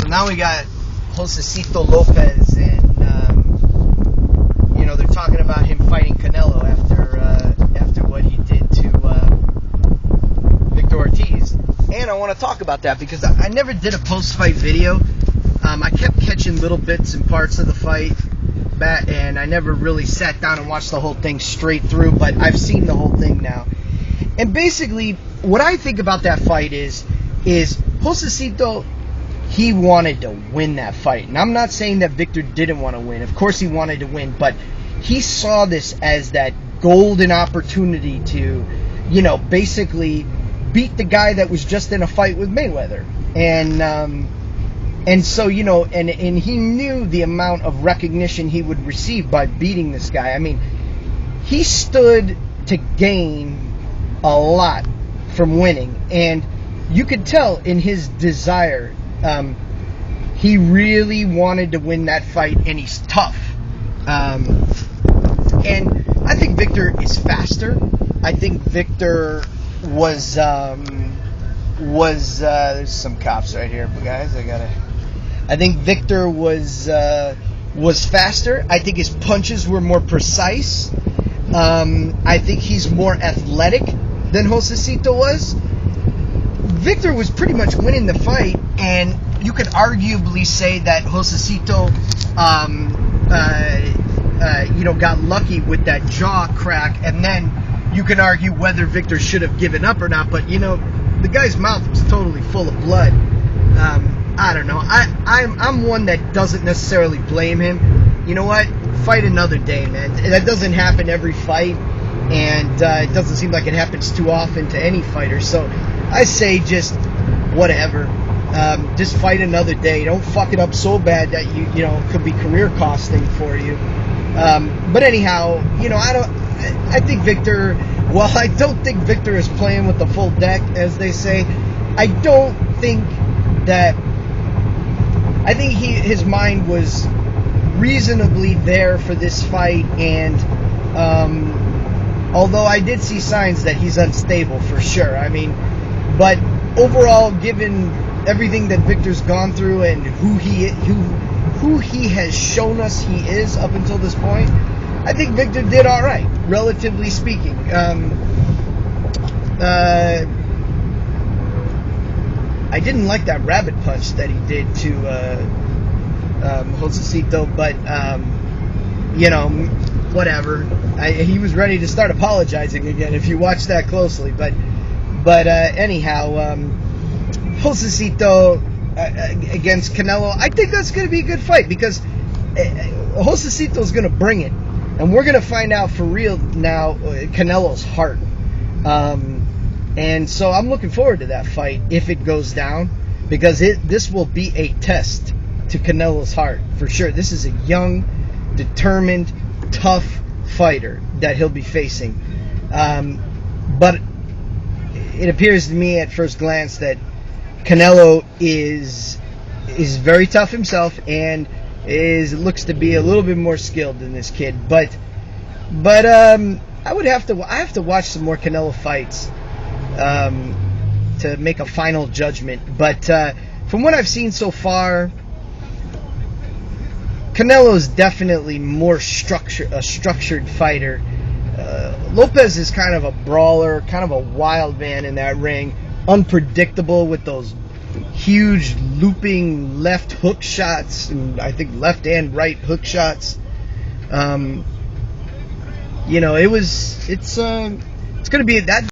now we got Josesito Lopez, and they're talking about him fighting Canelo after what he did to Victor Ortiz. And I want to talk about that because I never did a post-fight video. I kept catching little bits and parts of the fight, and I never really sat down and watched the whole thing straight through, but I've seen the whole thing now. And basically, what I think about that fight is Josesito, he wanted to win that fight. And I'm not saying that Victor didn't want to win. Of course he wanted to win, but he saw this as that golden opportunity to, basically beat the guy that was just in a fight with Mayweather. And so, and he knew the amount of recognition he would receive by beating this guy. I mean, he stood to gain a lot from winning, and you could tell in his desire, he really wanted to win that fight, and he's tough. And I think Victor is faster. I think Victor was there's some cops right here, guys. I think Victor was faster. I think his punches were more precise. I think he's more athletic than Josesito was. Victor was pretty much winning the fight, and you could arguably say that Josesito, got lucky with that jaw crack, and then you can argue whether Victor should have given up or not. But the guy's mouth was totally full of blood. I don't know. I'm one that doesn't necessarily blame him. You know what? Fight another day, man. That doesn't happen every fight, and it doesn't seem like it happens too often to any fighter. So I say just whatever. Just fight another day. Don't fuck it up so bad that it could be career costing for you. But anyhow, I think Victor. Well, I don't think Victor is playing with the full deck, as they say. I don't think that. I think his mind was reasonably there for this fight, and although I did see signs that he's unstable for sure. I mean, but overall, given everything that Victor's gone through and who he has shown us he is up until this point, I think Victor did all right, relatively speaking. I didn't like that rabbit punch that he did to Josesito, but whatever. He was ready to start apologizing again if you watch that closely. But anyhow, Josesito against Canelo, I think that's going to be a good fight because Josesito's going to bring it, and we're going to find out for real now Canelo's heart. And so I'm looking forward to that fight if it goes down, because this will be a test to Canelo's heart for sure. This is a young, determined, tough fighter that he'll be facing. But it appears to me at first glance that Canelo is very tough himself and looks to be a little bit more skilled than this kid. But I have to watch some more Canelo fights to make a final judgment. But from what I've seen so far, Canelo is definitely more a structured fighter. Lopez is kind of a brawler, kind of a wild man in that ring, unpredictable with those huge looping left hook shots, and I think left and right hook shots. It's going to be that.